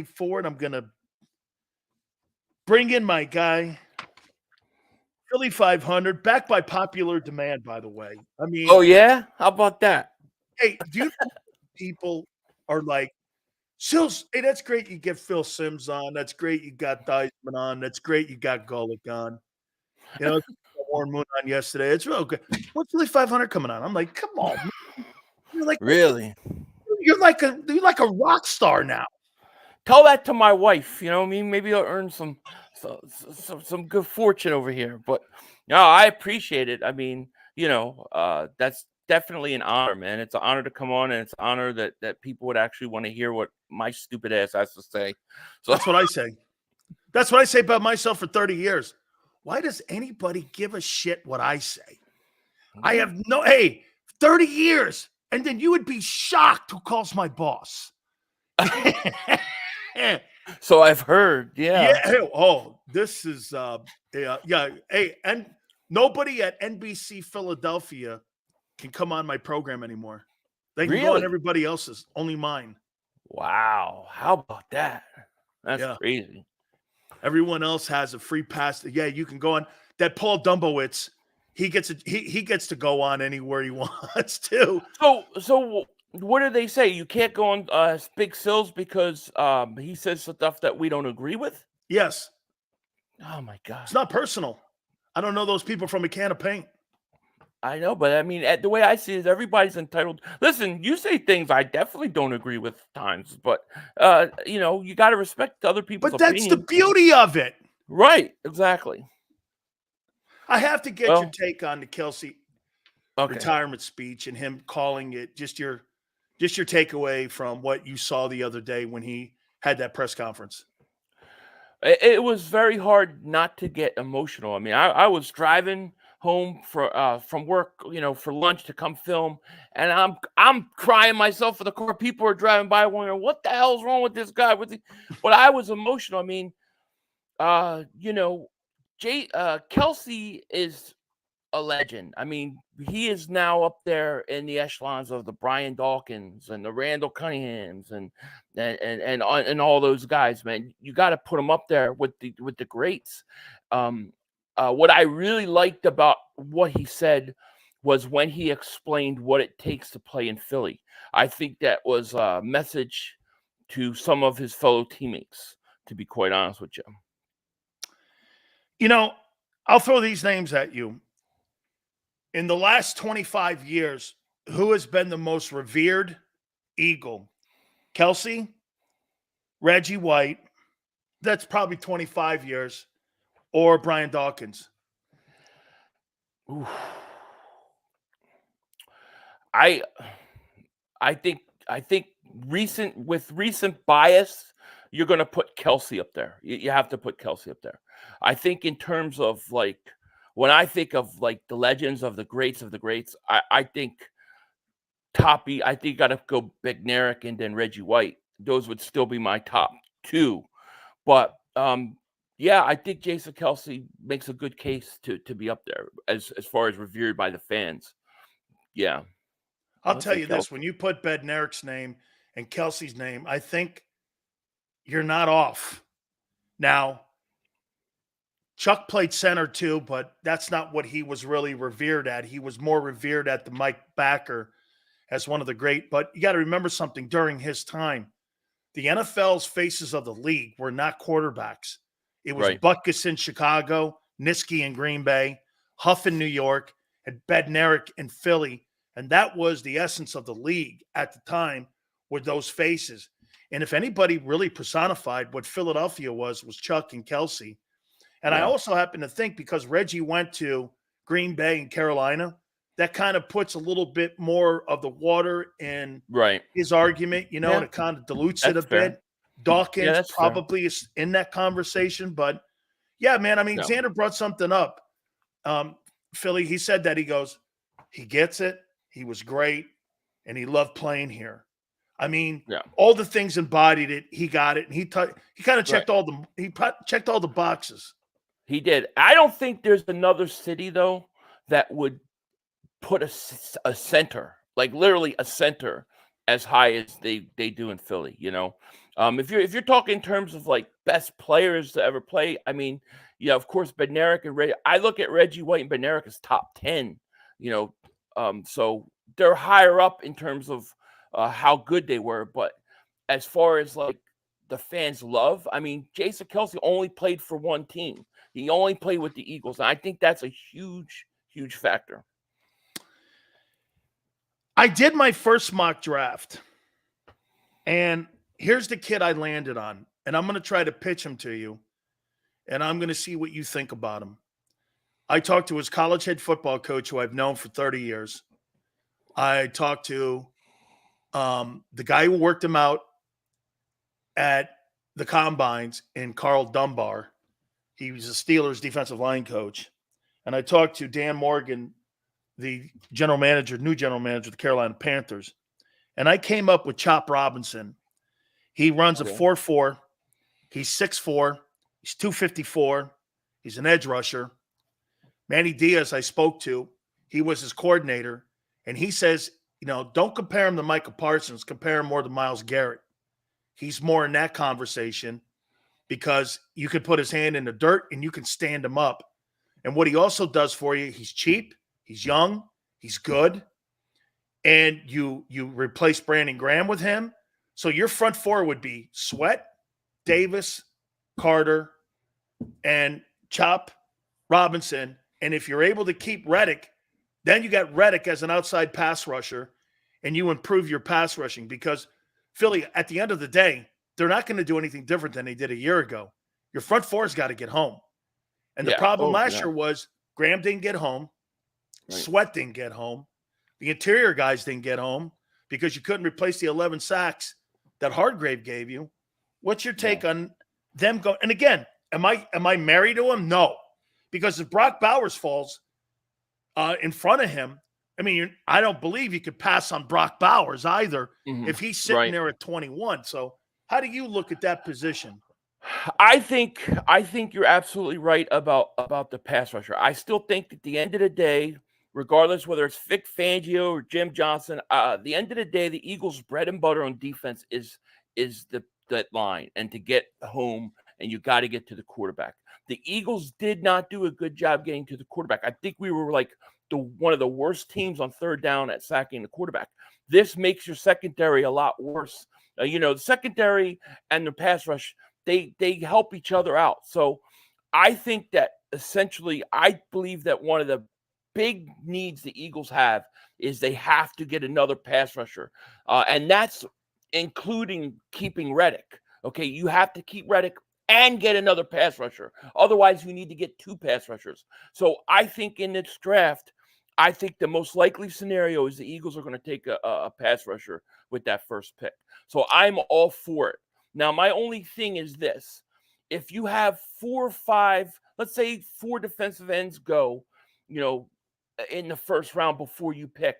forward, I'm going to bring in my guy, Philly.500, back by popular demand, by the way. I mean, Oh, yeah? How about that? hey, do you think people are like, Sills, hey, that's great you get Phil Simms on. That's great you got Theismann on. That's great you got Golick on. You know, Warren Moon on yesterday. It's real good. What's Philly.500 coming on? I'm like, come on, man. You're like Really? you're like a rock star now. Tell that to my wife. You know what I mean? Maybe I'll earn some good fortune over here. But no, I appreciate it. I mean, that's definitely an honor, man. It's an honor to come on, and it's an honor that people would actually want to hear what my stupid ass has to say. So that's what I say. That's what I say about myself for 30 years. Why does anybody give a shit what I say? I have 30 years, and then you would be shocked who calls my boss. So I've heard, yeah. Oh, this is yeah. Hey, and nobody at NBC Philadelphia can come on my program anymore. They can go on everybody else's, only mine. Wow, how about that? That's crazy. Everyone else has a free pass. Yeah, you can go on. That Paul Dumbowitz, he gets to go on anywhere he wants to. So what do they say? You can't go on Big Sills because he says stuff that we don't agree with? Yes. Oh my God. It's not personal. I don't know those people from a can of paint. I know, but I mean, the way I see it is everybody's entitled. Listen, you say things I definitely don't agree with times, but you got to respect other people's opinions. But that's the beauty of it. Right, exactly. I have to get your take on the Kelce retirement speech and him calling it just your takeaway from what you saw the other day when he had that press conference. It was very hard not to get emotional. I mean, I was driving home from work, for lunch to come film, and I'm crying myself for the car. People are driving by wondering what the hell's wrong with this guy. But I was emotional. I mean, Kelce is a legend. I mean, he is now up there in the echelons of the Brian Dawkins and the Randall Cunninghams and all those guys, man. You got to put him up there with the greats. What I really liked about what he said was when he explained what it takes to play in Philly. I think that was a message to some of his fellow teammates, to be quite honest with you. I'll throw these names at you. In the last 25 years, who has been the most revered Eagle? Kelce, Reggie White, that's probably 25 years, or Brian Dawkins? Oof. I think recent bias, you're going to put Kelce up there. You have to put Kelce up there. I think in terms of when I think of the legends of the greats, I think Toppy, I think you got to go Bednarik and then Reggie White. Those would still be my top two. But yeah, I think Jason Kelce makes a good case to be up there as far as revered by the fans. Yeah. I'll tell you this, when you put Bednarik's name and Kelce's name, I think you're not off. Now, Chuck played center too, but that's not what he was really revered at. He was more revered at the Mike Backer as one of the great. But you got to remember something during his time. The NFL's faces of the league were not quarterbacks. It was Butkus in Chicago, Niski in Green Bay, Huff in New York, and Bednarik in Philly. And that was the essence of the league at the time, with those faces. And if anybody really personified what Philadelphia was Chuck and Kelce. And I also happen to think because Reggie went to Green Bay and Carolina, that kind of puts a little bit more of the water in his argument, and it kind of dilutes it a bit. Dawkins probably is in that conversation. But, yeah, man, I mean, Xander brought something up. Philly, he said that. He goes, he gets it. He was great, and he loved playing here. I mean, all the things embodied it. He got it, and he kind of checked all the boxes. He did. I don't think there's another city though that would put a center, like literally a center, as high as they do in Philly. If you're talking in terms of like best players to ever play, I mean, yeah, of course, Bednarik and Reggie. I look at Reggie White and Bednarik as top 10. You know, so they're higher up in terms of how good they were. But as far as like the fans' love, I mean, Jason Kelce only played for one team. He only played with the Eagles, and I think that's a huge, huge factor. I did my first mock draft, and here's the kid I landed on, and I'm going to try to pitch him to you, and I'm going to see what you think about him. I talked to his college head football coach, who I've known for 30 years. I talked to the guy who worked him out at the combines in Carl Dunbar. He was a Steelers defensive line coach. And I talked to Dan Morgan, the new general manager of the Carolina Panthers. And I came up with Chop Robinson. He runs a 4.4. He's 6'4". He's 254. He's an edge rusher. Manny Diaz, I spoke to, he was his coordinator. And he says, don't compare him to Micah Parsons. Compare him more to Myles Garrett. He's more in that conversation because you could put his hand in the dirt and you can stand him up. And what he also does for you, he's cheap, he's young, he's good. And you replace Brandon Graham with him. So your front four would be Sweat, Davis, Carter, and Chop Robinson. And if you're able to keep Reddick, then you got Reddick as an outside pass rusher, and you improve your pass rushing because Philly, at the end of the day, they're not going to do anything different than they did a year ago. Your front four's got to get home. And the problem last year was Graham didn't get home. Right. Sweat didn't get home. The interior guys didn't get home because you couldn't replace the 11 sacks that Hargrave gave you. What's your take on them going? And again, am I married to him? No. Because if Brock Bowers falls in front of him, I mean, I don't believe you could pass on Brock Bowers either if he's sitting there at 21. So how do you look at that position? I think you're absolutely right about the pass rusher. I still think at the end of the day, regardless whether it's Vic Fangio or Jim Johnson, at the end of the day, the Eagles' bread and butter on defense is that line and to get home, and you got to get to the quarterback. The Eagles did not do a good job getting to the quarterback. I think we were like one of the worst teams on third down at sacking the quarterback. This makes your secondary a lot worse. The secondary and the pass rush, they help each other out. So I think that essentially, I believe that one of the big needs the Eagles have is they have to get another pass rusher. And that's including keeping Reddick. Okay, you have to keep Reddick and get another pass rusher. Otherwise, you need to get two pass rushers. So I think in this draft, I think the most likely scenario is the Eagles are going to take a pass rusher with that first pick. So I'm all for it. Now, my only thing is this. If you have 4 or 5, let's say 4 defensive ends go, in the first round before you pick,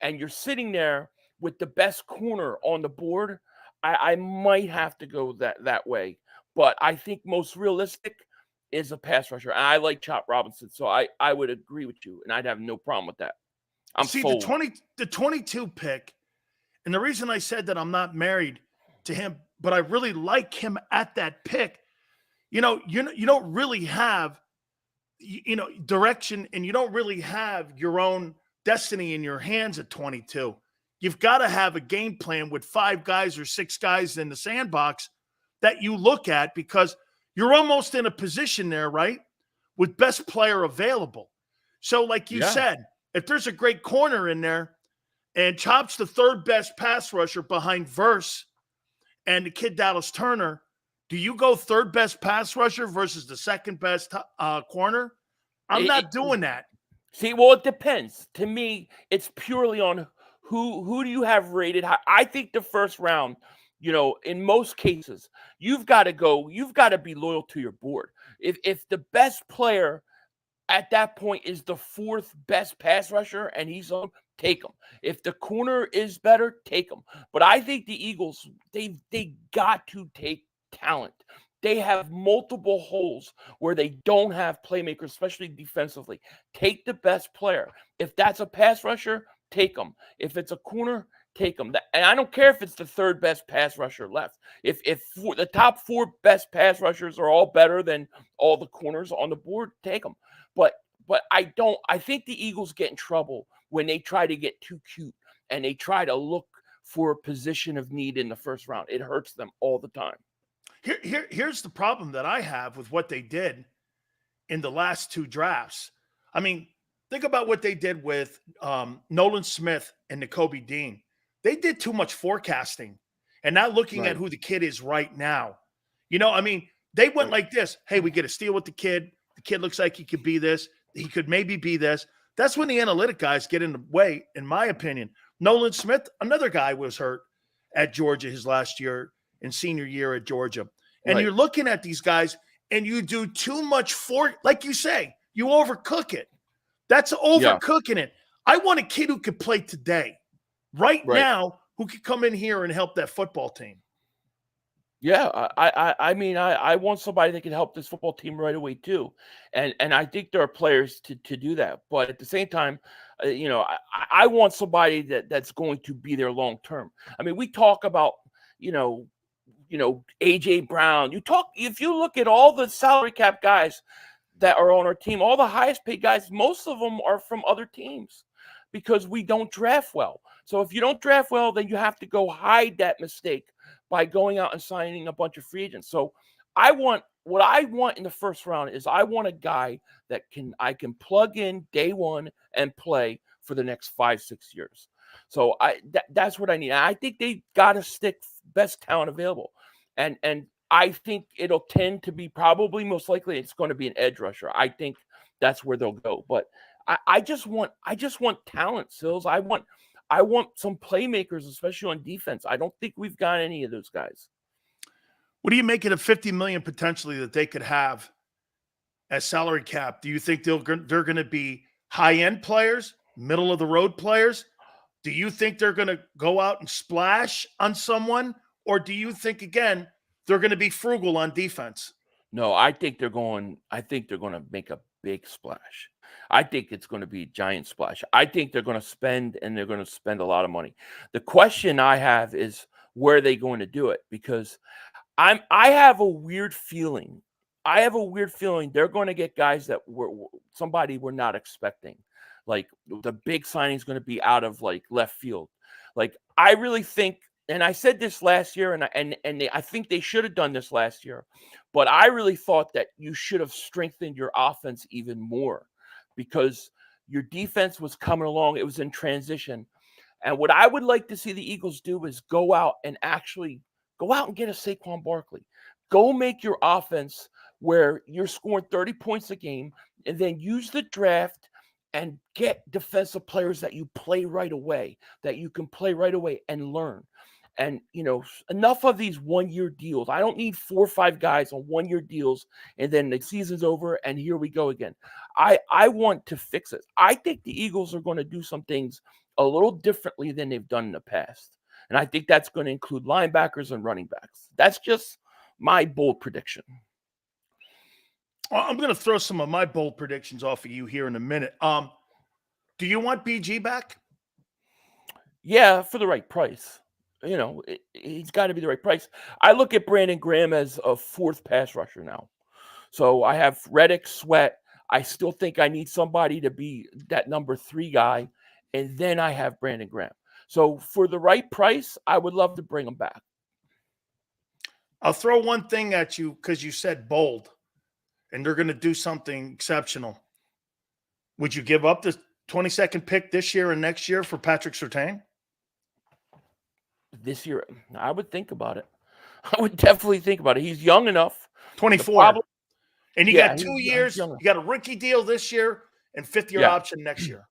and you're sitting there with the best corner on the board, I might have to go that way. But I think most realistic is a pass rusher. And I like Chop Robinson, so I would agree with you, and I'd have no problem with that. The 22 pick, and the reason I said that I'm not married to him, but I really like him at that pick. You don't really have direction, and you don't really have your own destiny in your hands at 22. You've got to have a game plan with 5 guys or 6 guys in the sandbox that you look at, because you're almost in a position there, right, with best player available. So like you said, if there's a great corner in there and Chop's the 3rd best pass rusher behind Verse and the kid Dallas Turner, do you go 3rd best pass rusher versus the 2nd best corner? I'm not doing that. See, well, it depends. To me, it's purely on who do you have rated high. I think the first round, in most cases, you've got to be loyal to your board. If the best player at that point is the 4th best pass rusher and he's on, take him. If the corner is better, take him. But I think the Eagles, they got to take talent. They have multiple holes where they don't have playmakers, especially defensively. Take the best player. If that's a pass rusher, take him. If it's a corner, take him. And I don't care if it's the third best pass rusher left. If the top 4 best pass rushers are all better than all the corners on the board, take them. But I think the Eagles get in trouble when they try to get too cute and they try to look for a position of need in the first round. It hurts them all the time. Here's the problem that I have with what they did in the last 2 drafts. I mean, think about what they did with Nolan Smith and Nakobe Dean. They did too much forecasting and not looking at who the kid is right now. You know, I mean, they went like this. Hey, we get a steal with the kid. The kid looks like he could be this. He could maybe be this. That's when the analytic guys get in the way, in my opinion. Nolan Smith, another guy, was hurt at Georgia his last year and senior year at Georgia. And you're looking at these guys and you do too much like you say, you overcook it. That's overcooking it. I want a kid who could play today, right now, who could come in here and help that football team. Yeah, I mean, I want somebody that can help this football team right away too, and I think there are players to do that. But at the same time, you know, I want somebody that's going to be there long term. I mean, we talk about you know, AJ Brown. If you look at all the salary cap guys that are on our team, all the highest paid guys, most of them are from other teams because we don't draft well. So if you don't draft well, then you have to go hide that mistake by going out and signing a bunch of free agents. So what I want in the first round is I want a guy that I can plug in day one and play for the next 5-6 years. So that's what I need. I think they got to stick best talent available. And I think it'll tend to be probably most likely it's going to be an edge rusher. I think that's where they'll go. But I just want talent, Sills. I want some playmakers, especially on defense. I don't think we've got any of those guys. What do you make it of $50 million potentially that they could have as salary cap? Do you think they're going to be high-end players, middle-of-the-road players? Do you think they're going to go out and splash on someone? Or do you think, again, they're going to be frugal on defense? No, I think they're going to make a big splash. I think it's going to be a giant splash. I think they're going to spend a lot of money. The question I have is where are they going to do it? Because I have a weird feeling. They're going to get guys that somebody we're not expecting. Like the big signing is going to be out of like left field. Like I really think, and I said this last year, I think they should have done this last year, but I really thought that you should have strengthened your offense even more because your defense was coming along. It was in transition. And what I would like to see the Eagles do is go out and get a Saquon Barkley. Go make your offense where you're scoring 30 points a game and then use the draft and get defensive players that you play right away, that you can play right away and learn. And, enough of these 1-year deals. I don't need 4 or 5 guys on 1-year deals and then the season's over and here we go again. I want to fix it. I think the Eagles are going to do some things a little differently than they've done in the past. And I think that's going to include linebackers and running backs. That's just my bold prediction. Well, I'm going to throw some of my bold predictions off of you here in a minute. Do you want BG back? Yeah, for the right price. He's got to be the right price. I look at Brandon Graham as a 4th pass rusher now. So I have Reddick, Sweat. I still think I need somebody to be that number 3 guy. And then I have Brandon Graham. So for the right price, I would love to bring him back. I'll throw one thing at you because you said bold. And they're going to do something exceptional. Would you give up the 22nd pick this year and next year for Patrick Surtain? This year, I would think about it. I would definitely think about it. He's young enough. 24. And you got 2 years. You got a rookie deal this year and 5th-year option next year.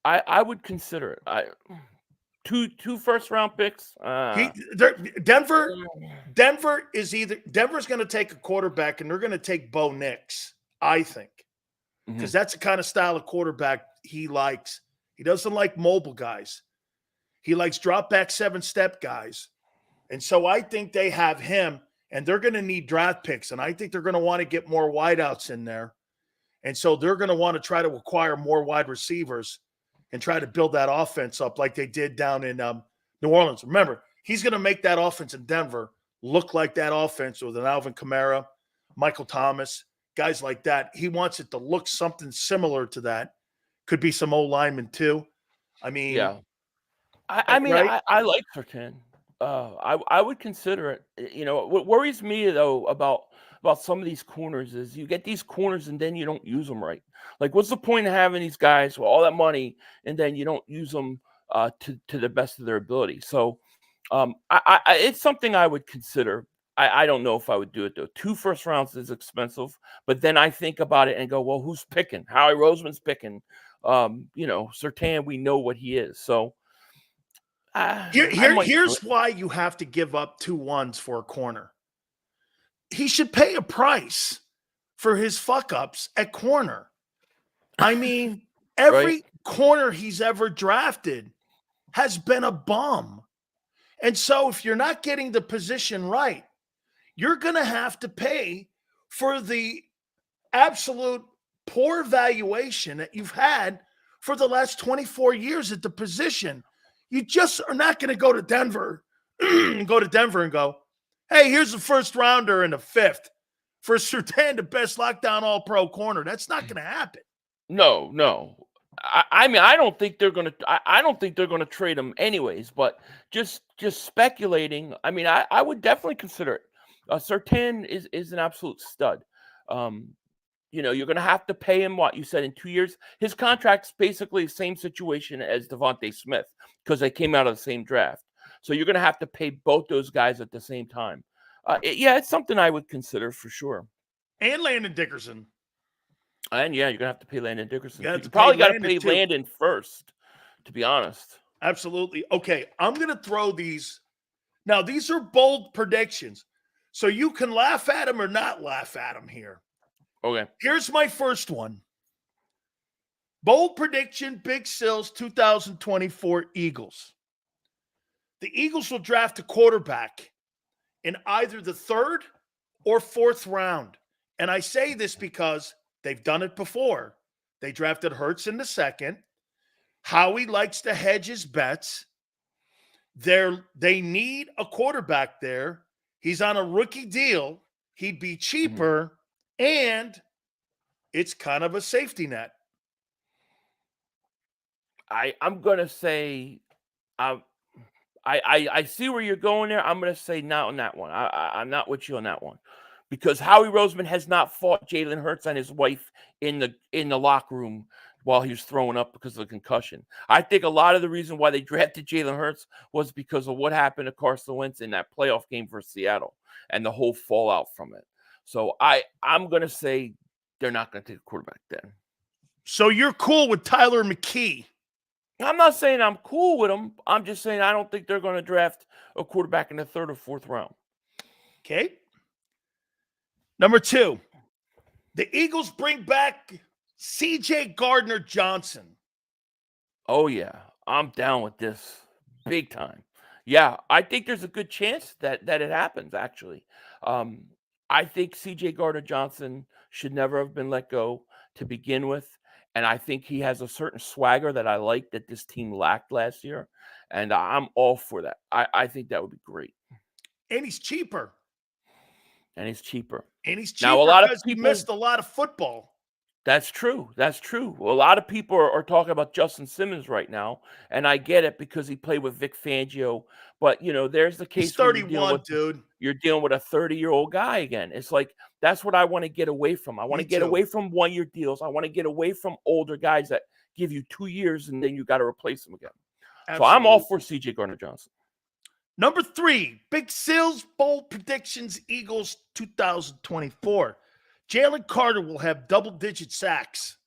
I would consider it. Two first-round picks. Denver's going to take a quarterback and they're going to take Bo Nix, I think, because that's the kind of style of quarterback he likes. He doesn't like mobile guys. He likes drop-back 7-step guys. And so I think they have him, and they're going to need draft picks, and I think they're going to want to get more wideouts in there. And so they're going to want to try to acquire more wide receivers and try to build that offense up like they did down in New Orleans. Remember, he's going to make that offense in Denver look like that offense with an Alvin Kamara, Michael Thomas, guys like that. He wants it to look something similar to that. Could be some old linemen too. I mean, Yeah. I mean, right? I like Sertan. I would consider it. You know, what worries me though about some of these corners is you get these corners and then you don't use them right. Like, what's the point of having these guys with all that money and then you don't use them to the best of their ability? So, it's something I would consider. I don't know if I would do it though. 2 first rounds is expensive, but then I think about it and go, well, who's picking? Howie Roseman's picking. You know, Sertan, we know what he is. So I might do Here's it. why you have to give up 2 1s for a corner. He should pay a price for his fuck ups at corner. I mean, Right? every corner he's ever drafted has been a bum. And so if you're not getting the position right, you're going to have to pay for the absolute poor valuation that you've had for the last 24 years at the position. You just are not going to go to Denver and go, hey, here's a first rounder and a 5th for Surtain, the best lockdown all-pro corner. That's not going to happen. No. I mean, I don't think they're gonna. I don't think they're gonna trade him anyways. But just speculating. I mean, I would definitely consider it. Sertan is an absolute stud. You know, you're gonna have to pay him what you said in 2 years. His contract's basically the same situation as Devontae Smith because they came out of the same draft. So you're gonna have to pay both those guys at the same time. Yeah, it's something I would consider for sure. And Landon Dickerson. And yeah, you're gonna have to pay Landon Dickerson. You You probably got to pay too. Landon first, to be honest. Absolutely. Okay, I'm going to throw these. Now, these are bold predictions, so you can laugh at them or not laugh at them here. Okay. Here's my first one. Bold prediction, Big Sills 2024 Eagles. The Eagles will draft a quarterback in either the 3rd or 4th round. And I say this because they've done it before. They drafted Hurts in the 2nd. Howie likes to hedge his bets. They need a quarterback there. He's on a rookie deal. He'd be cheaper, and it's kind of a safety net. I'm gonna say, I see where you're going there. I'm gonna say not on that one. I'm not with you on that one, because Howie Roseman has not fought Jalen Hurts and his wife in the locker room while he was throwing up because of the concussion. I think a lot of the reason why they drafted Jalen Hurts was because of what happened to Carson Wentz in that playoff game for Seattle and the whole fallout from it. So I'm gonna say they're not gonna take a quarterback then. So you're cool with Tyler McKee? I'm not saying I'm cool with them. I'm just saying I don't think they're going to draft a quarterback in the 3rd or 4th round. Okay. Number 2, the Eagles bring back C.J. Gardner-Johnson. Oh, yeah. I'm down with this big time. Yeah, I think there's a good chance that it happens, actually. I think C.J. Gardner-Johnson should never have been let go to begin with. And I think he has a certain swagger that I like that this team lacked last year. And I'm all for that. I think that would be great. And he's cheaper. And he's cheaper. Now, a lot of people, he missed a lot of football. That's true. That's true. Well, a lot of people are talking about Justin Simmons right now, and I get it because he played with Vic Fangio. But, you know, there's the case. He's 31, dude. You're dealing with a 30-year-old guy again. It's like, that's what I want to get away from. I want to get away from 1-year deals. I want to get away from older guys that give you 2 years and then you got to replace them again. Absolutely. So I'm all for C.J. Gardner-Johnson. Number 3, Big Sills bold predictions, Eagles 2024. Jalen Carter will have double-digit sacks.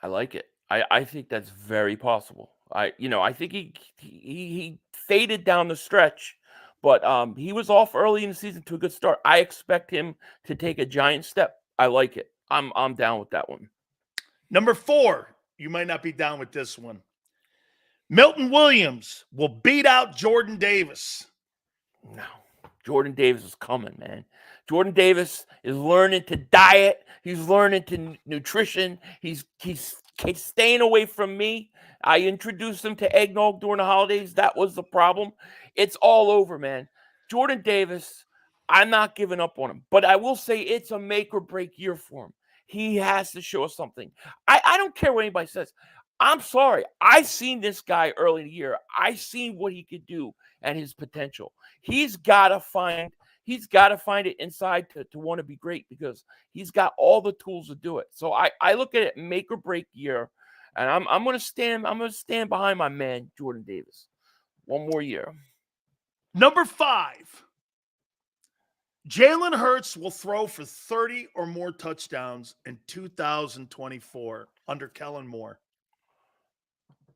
I like it. I think that's very possible. I think he faded down the stretch, but he was off early in the season to a good start. I expect him to take a giant step. I like it. I'm down with that one. Number 4, you might not be down with this one. Milton Williams will beat out Jordan Davis. No, Jordan Davis is coming, man. Jordan Davis is learning to diet. He's learning to nutrition. He's staying away from me. I introduced him to eggnog during the holidays. That was the problem. It's all over, man. Jordan Davis, I'm not giving up on him, but I will say it's a make or break year for him. He has to show us something. I don't care what anybody says. I'm sorry. I seen this guy early in the year. I seen what he could do and his potential. He's got to find it inside to want to be great, because he's got all the tools to do it. So I look at it make or break year, and I'm gonna stand behind my man Jordan Davis. One more year. Number 5. Jalen Hurts will throw for 30 or more touchdowns in 2024 under Kellen Moore.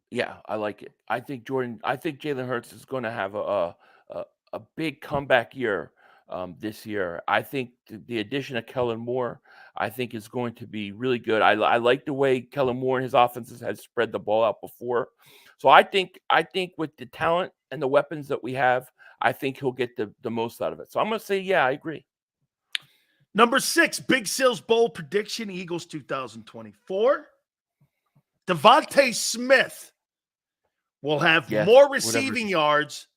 Yeah, I like it. I think Jalen Hurts is going to have a big comeback year this year. I think the addition of Kellen Moore, I think, is going to be really good. I like the way Kellen Moore and his offenses has spread the ball out before. So I think with the talent and the weapons that we have, I think he'll get the most out of it. So I'm going to say, yeah, I agree. Number 6, Big Sales Bowl prediction, Eagles 2024. Devontae Smith will have more receiving yards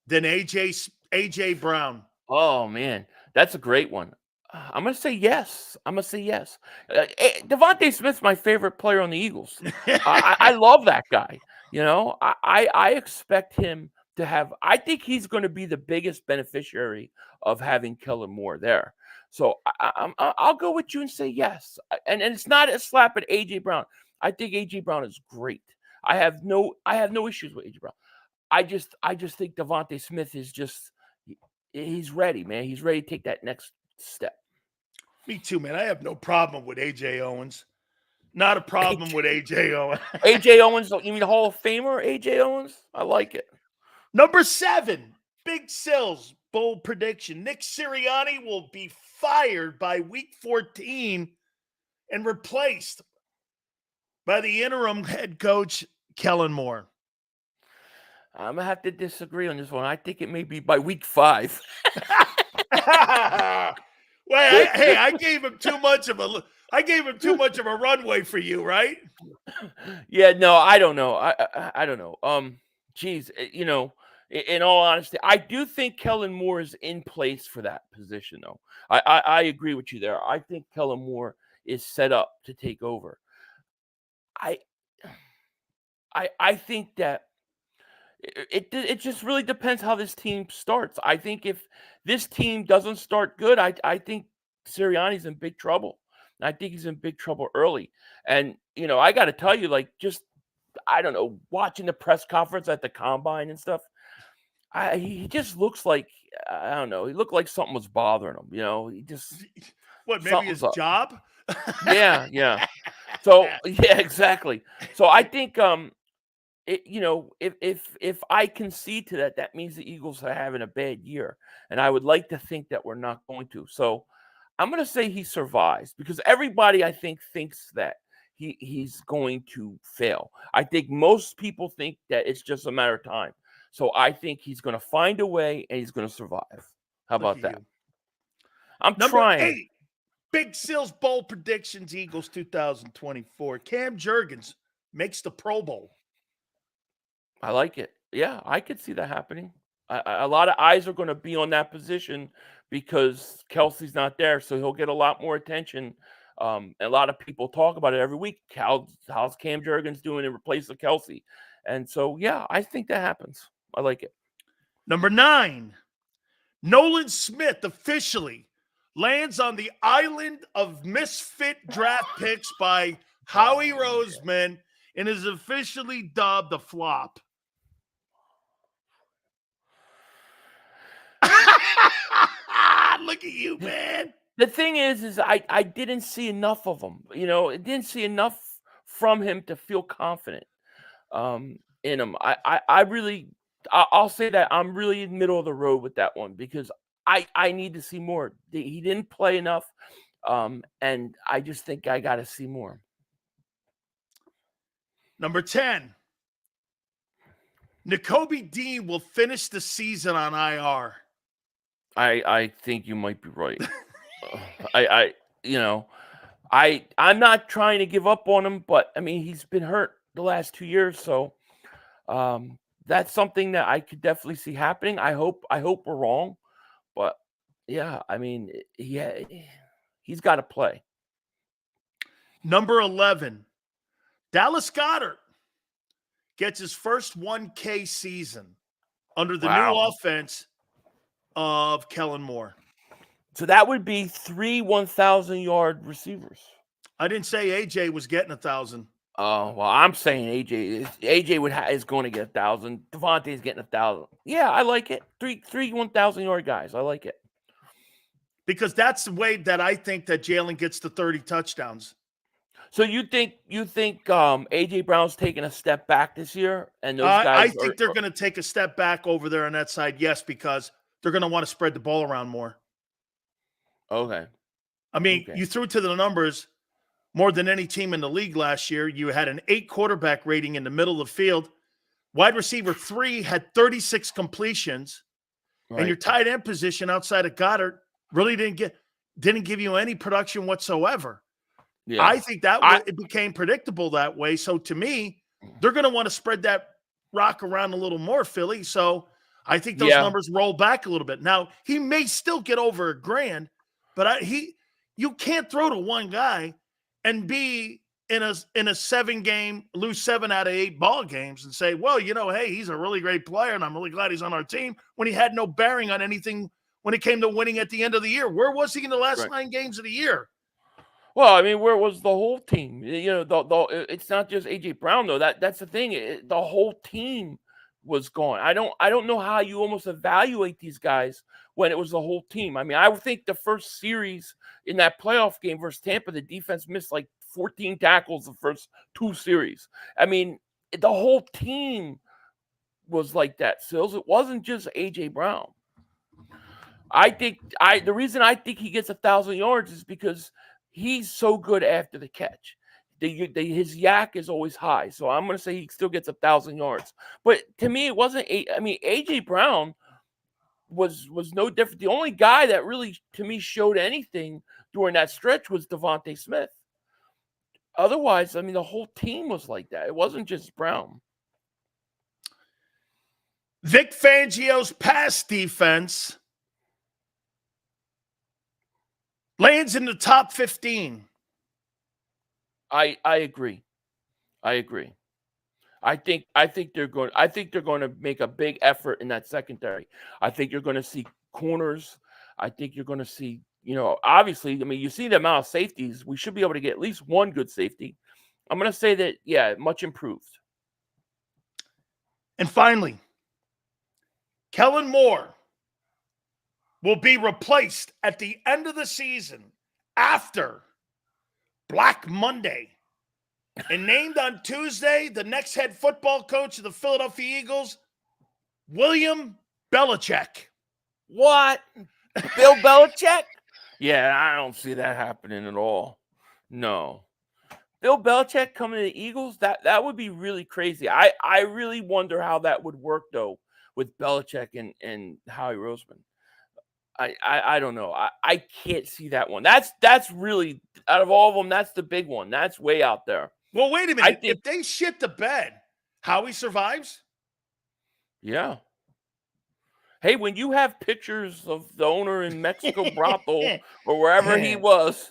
than A.J. Brown. Oh, man, that's a great one. I'm going to say yes. Devontae Smith's my favorite player on the Eagles. I love that guy. You know, I expect him to have – I think he's going to be the biggest beneficiary of having Kellen Moore there. So I'll go with you and say yes. And it's not a slap at A.J. Brown. I think A.J. Brown is great. I have no issues with A.J. Brown. I just think Devontae Smith is just – he's ready, man. He's ready to take that next step. Me too, man. I have no problem with A.J. Owens. Not a problem with A.J. Owens. A.J. Owens, you mean Hall of Famer A.J. Owens? I like it. Number 7, Big Sills bold prediction. Nick Sirianni will be fired by week 14 and replaced by the interim head coach, Kellen Moore. I'm going to have to disagree on this one. I think it may be by week 5. Well, I gave him too much of a runway for you, right? Yeah, no, I don't know. I don't know. Geez, you know, in all honesty, I do think Kellen Moore is in place for that position, though. I agree with you there. I think Kellen Moore is set up to take over. I think that it just really depends how this team starts. I think if this team doesn't start good, I think Sirianni's in big trouble. I think he's in big trouble early. And, you know, I got to tell you, like, just, I don't know, watching the press conference at the combine and stuff, he just looks like, I don't know, he looked like something was bothering him. You know, he just. What, maybe his job? Yeah. So, yeah, exactly. So I think, you know, if I concede to that, that means the Eagles are having a bad year. And I would like to think that we're not going to. So I'm going to say he survives, because everybody, I think, thinks that he's going to fail. I think most people think that it's just a matter of time. So I think he's going to find a way and he's going to survive. How about that? I'm trying. Number 8, Big Sills Bowl predictions, Eagles 2024. Cam Jurgens makes the Pro Bowl. I like it. Yeah, I could see that happening. A lot of eyes are going to be on that position because Kelce's not there, so he'll get a lot more attention. And a lot of people talk about it every week. How's Cam Jurgens doing in replace of Kelce? And so, yeah, I think that happens. I like it. Number 9, Nolan Smith officially lands on the island of misfit draft picks by Howie Roseman and is officially dubbed a flop. Look at you, man. The thing is I didn't see enough of him. You know, I didn't see enough from him to feel confident in him. I'll say that I'm really in the middle of the road with that one, because I need to see more. He didn't play enough, and I just think I got to see more. Number 10, Nakobe Dean will finish the season on IR. I think you might be right. I'm not trying to give up on him, but I mean, he's been hurt the last 2 years, so that's something that I could definitely see happening. I hope we're wrong, but yeah, I mean, he's got to play. Number 11, Dallas Goedert gets his first 1K season under the new offense of Kellen Moore. So that would be 3 1,000-yard receivers. I didn't say AJ was getting 1,000. Oh, well, I'm saying AJ is going to get 1,000. Devontae's getting 1,000. Yeah, I like it. Three 1,000-yard guys. I like it. Because that's the way that I think that Jalen gets to 30 touchdowns. So you think AJ Brown's taking a step back this year, and those guys? I think they're going to take a step back over there on that side. Yes, because they're going to want to spread the ball around more. Okay. I mean, you threw to the numbers more than any team in the league last year. You had an 8 quarterback rating in the middle of the field. Wide receiver 3 had 36 completions, and your tight end position outside of Goddard really didn't give you any production whatsoever. Yeah. I think it became predictable that way. So to me, they're going to want to spread that rock around a little more, Philly. So I think those numbers roll back a little bit. Now, he may still get over $1,000, but you can't throw to one guy and be in a 7-game, lose 7 out of 8 ball games and say, well, hey, he's a really great player and I'm really glad he's on our team, when he had no bearing on anything when it came to winning at the end of the year. Where was he in the last 9 games of the year? Well, I mean, where was the whole team? It's not just AJ Brown though. That's the thing. The whole team was gone. I don't know how you almost evaluate these guys when it was the whole team. I mean, I would think the first series in that playoff game versus Tampa, the defense missed like 14 tackles the first 2 series. I mean, the whole team was like that, Sills. It wasn't just AJ Brown. The reason I think he gets 1,000 yards is because he's so good after the catch. His yak is always high. So I'm going to say he still gets 1,000 yards. But to me, it wasn't. AJ Brown was no different. The only guy that really, to me, showed anything during that stretch was Devontae Smith. Otherwise, I mean, the whole team was like that. It wasn't just Brown. Vic Fangio's pass defense lands in the top 15. I agree. I think they're going to make a big effort in that secondary. I think you're going to see corners. I think you're going to see, obviously, I mean, you see the amount of safeties. We should be able to get at least one good safety. I'm going to say that, yeah, much improved. And finally, Kellen Moore will be replaced at the end of the season after Black Monday and named on Tuesday the next head football coach of the Philadelphia Eagles, William Belichick. What? Bill Belichick? Yeah, I don't see that happening at all. No. Bill Belichick coming to the Eagles, that would be really crazy. I really wonder how that would work, though, with Belichick and Howie Roseman. I don't know. I can't see that one. That's really, out of all of them, that's the big one. That's way out there. Well, wait a minute. If they shit the bed, Howie survives? Yeah. Hey, when you have pictures of the owner in Mexico brothel or wherever he was,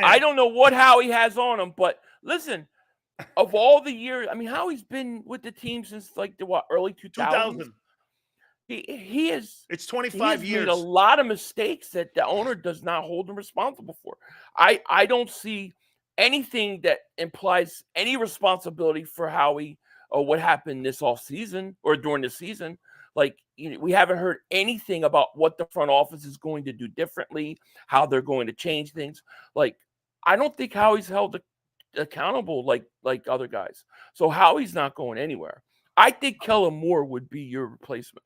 I don't know what Howie has on him, but listen, of all the years, I mean, Howie's been with the team since like the early 2000s. He is. It's 25 years. Made a lot of mistakes that the owner does not hold him responsible for. I don't see anything that implies any responsibility for Howie or what happened this off season or during the season. Like, we haven't heard anything about what the front office is going to do differently, how they're going to change things. Like, I don't think Howie's held accountable like other guys. So Howie's not going anywhere. I think Kellen Moore would be your replacement.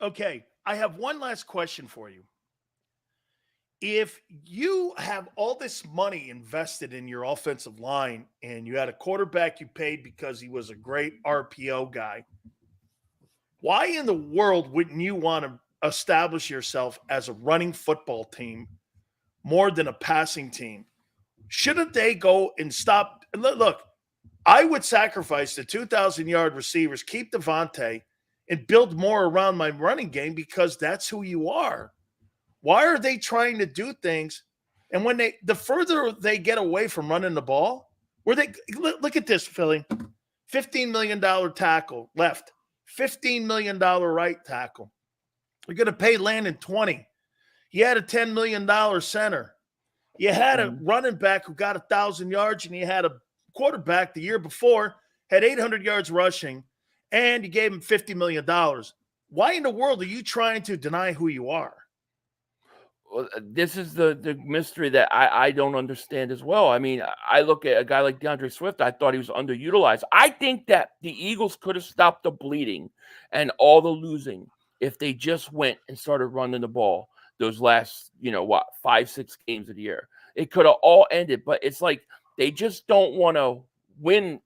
Okay, I have one last question for you. If you have all this money invested in your offensive line and you had a quarterback you paid because he was a great RPO guy, why in the world wouldn't you want to establish yourself as a running football team more than a passing team. Shouldn't they go and stop? Look, I would sacrifice the 2,000-yard receivers, keep Devontae, and build more around my running game because that's who you are. Why are they trying to do things? And when the further they get away from running the ball, where they look at this, Philly, $15 million tackle left, $15 million right tackle. You're going to pay Landon 20. You had a $10 million center. You had a running back who got 1,000 yards, and you had a quarterback the year before had 800 yards rushing, and you gave him $50 million. Why in the world are you trying to deny who you are? Well, this is the mystery that I don't understand as well. I mean, I look at a guy like DeAndre Swift. I thought he was underutilized. I think that the Eagles could have stopped the bleeding and all the losing if they just went and started running the ball those last, 5-6 games of the year. It could have all ended, but it's like they just don't want to win.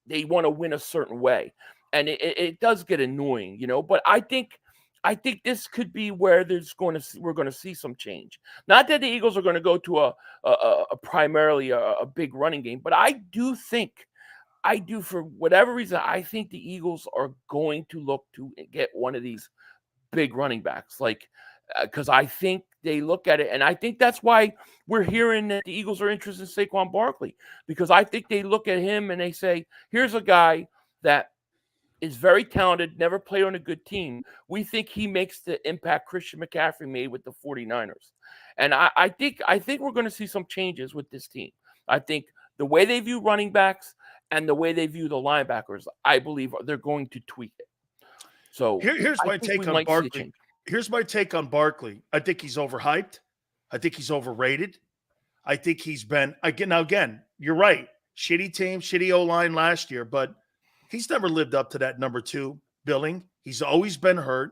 They want to win a certain way, and it does get annoying, But I think this could be where we're going to see some change. Not that the Eagles are going to go to a primarily a big running game, but I do for whatever reason, I think the Eagles are going to look to get one of these big running backs, because I think they look at it, and I think that's why we're hearing that the Eagles are interested in Saquon Barkley, because I think they look at him and they say, here's a guy that is very talented, never played on a good team. We think he makes the impact Christian McCaffrey made with the 49ers. And I think we're going to see some changes with this team. I think the way they view running backs and the way they view the linebackers, I believe they're going to tweak it. So here's my take on Barkley. Here's my take on Barkley. I think he's overhyped. I think he's overrated. I think he's been again, you're right. Shitty team, shitty O-line last year, but he's never lived up to that number 2 billing. He's always been hurt.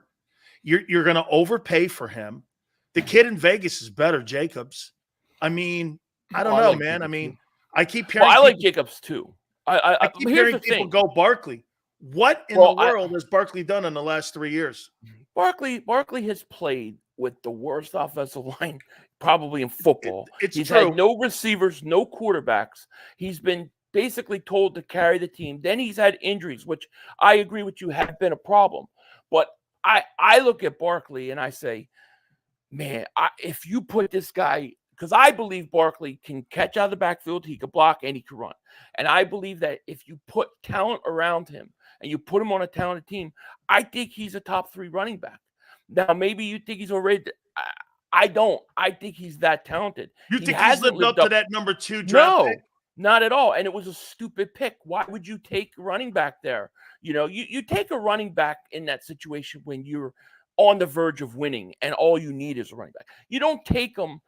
You're going to overpay for him. The kid in Vegas is better, Jacobs. I mean, I don't know, man. Jacobs, I mean, I keep hearing. I like Jacobs too. I keep hearing people go Barkley. What in the world has Barkley done in the last 3 years? Barkley has played with the worst offensive line probably in football. He's true. had no receivers, no quarterbacks. He's been basically told to carry the team. Then he's had injuries, which I agree with you have been a problem. But I look at Barkley and I say, man, if you put this guy, because I believe Barkley can catch out of the backfield, he can block, and he can run. And I believe that if you put talent around him and you put him on a talented team, I think he's a top 3 running back. Now, maybe you think he's already. I don't. I think he's that talented. You think he's lived up to that number 2 draft pick? Not at all. And it was a stupid pick. Why would you take a running back there? You take a running back in that situation when you're on the verge of winning and all you need is a running back. You don't take them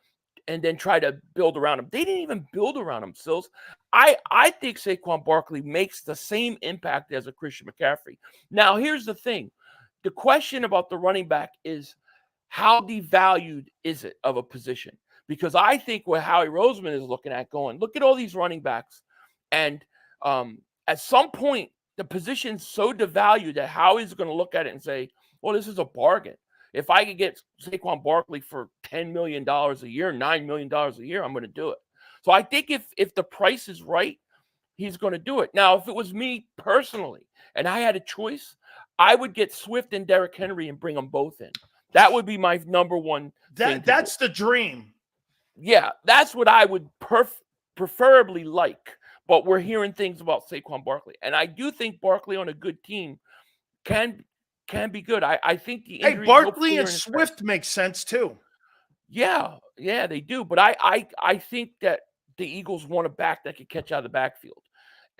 and then try to build around him. They didn't even build around him, Sills. I think Saquon Barkley makes the same impact as a Christian McCaffrey. Now, here's the thing. The question about the running back is how devalued is it of a position? Because I think what Howie Roseman is looking at going, look at all these running backs. And at some point, the position's so devalued that Howie's going to look at it and say, well, this is a bargain. If I could get Saquon Barkley for $10 million a year, $9 million a year, I'm going to do it. So I think if the price is right, he's going to do it. Now, if it was me personally and I had a choice, I would get Swift and Derrick Henry and bring them both in. That would be my number one thing. That's the dream. Yeah, that's what I would preferably like. But we're hearing things about Saquon Barkley. And I do think Barkley on a good team can be good. I think the injury. Hey, Barkley and Swift make sense too. Yeah, they do. But I think that the Eagles want a back that could catch out of the backfield.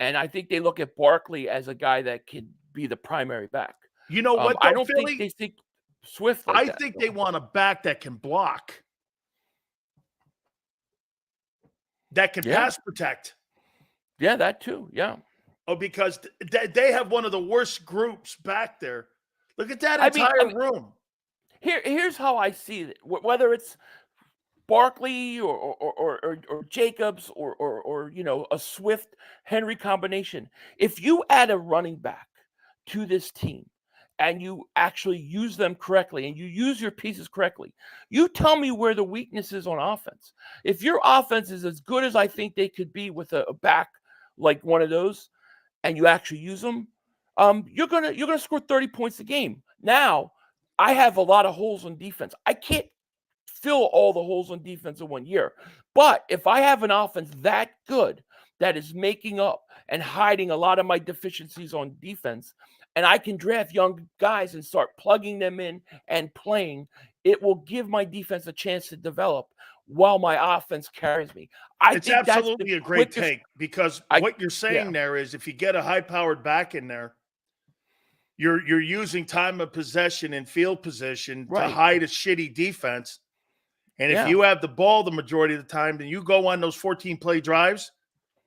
And I think they look at Barkley as a guy that could be the primary back. You know what, though, I don't Philly? think they think Swift I think they want a back that can block. That can pass protect. Yeah, that too. Yeah. Oh, because they have one of the worst groups back there. Look at that entire room. Here's how I see it. Whether it's Barkley or Jacobs or a Swift Henry combination, if you add a running back to this team and you actually use them correctly and you use your pieces correctly, you tell me where the weakness is on offense. If your offense is as good as I think they could be with a back like one of those, and you actually use them, you're gonna score 30 points a game. Now, I have a lot of holes on defense. I can't fill all the holes on defense in 1 year. But if I have an offense that good that is making up and hiding a lot of my deficiencies on defense, and I can draft young guys and start plugging them in and playing, it will give my defense a chance to develop while my offense carries me. I It's think that's absolutely the a great quickest. take, because I what you're saying Yeah, there is if you get a high-powered back in there, you're using time of possession and field position to right. hide a shitty defense. And if Yeah, you have the ball the majority of the time, then you go on those 14 play drives,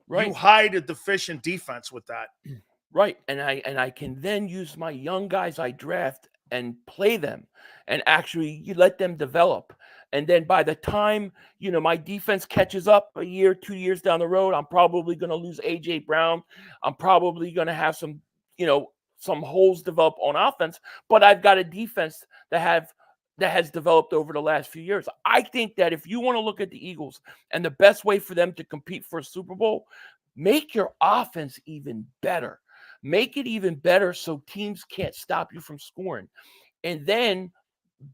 you right. hide a deficient defense with that. Right, and I can then use my young guys I draft and play them, and actually you let them develop. And then by the time, my defense catches up a year, 2 years down the road, I'm probably going to lose AJ Brown. I'm probably going to have some holes develop on offense, but I've got a defense that has developed over the last few years. I think that if you want to look at the Eagles and the best way for them to compete for a Super Bowl, make your offense even better. Make it even better so teams can't stop you from scoring. And then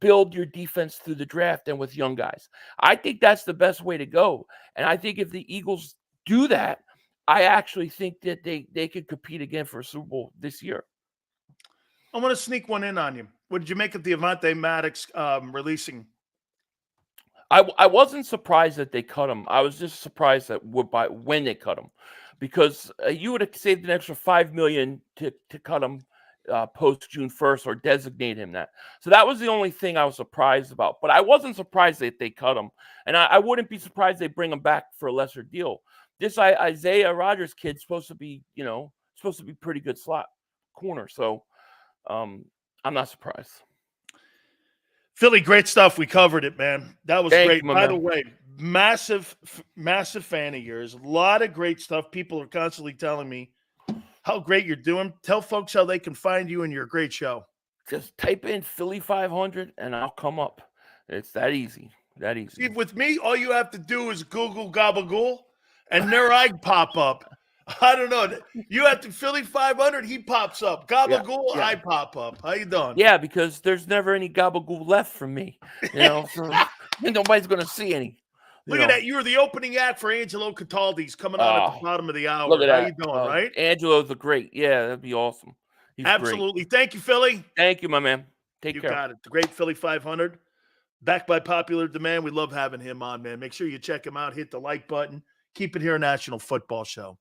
build your defense through the draft and with young guys. I think that's the best way to go. And I think if the Eagles do that, I actually think that they could compete again for a Super Bowl this year. I want to sneak one in on you. What did you make of the Avante Maddox releasing? I wasn't surprised that they cut him. I was just surprised that when they cut him, because you would have saved an extra $5 million to cut him post June 1st or designate him that. So that was the only thing I was surprised about. But I wasn't surprised that they cut him, and I wouldn't be surprised they bring him back for a lesser deal. This Isaiah Rodgers kid's supposed to be pretty good slot corner. So I'm not surprised. Philly, great stuff. We covered it, man. That was Thank great. you, my By the man. way, massive fan of yours. A lot of great stuff. People are constantly telling me how great you're doing. Tell folks how they can find you and your great show. Just type in Philly.500 and I'll come up. It's that easy. That easy. See, with me, all you have to do is Google Gabagool, and there I pop up. I don't know. You have to Philly.500, he pops up. Gabagool, Yeah. I pop up. How you doing? Yeah, because there's never any gabagool left from me. So nobody's gonna see any. Look at that. You were the opening act for Angelo Cataldi's coming on at the bottom of the hour. Look at How that. you doing, right? Angelo's a great. Yeah, that'd be awesome. He's Absolutely. great. Thank you, Philly. Thank you, my man. Take You care. got it. The great Philly.500. Backed by popular demand. We love having him on, man. Make sure you check him out. Hit the like button. Keep it here, National Football Show.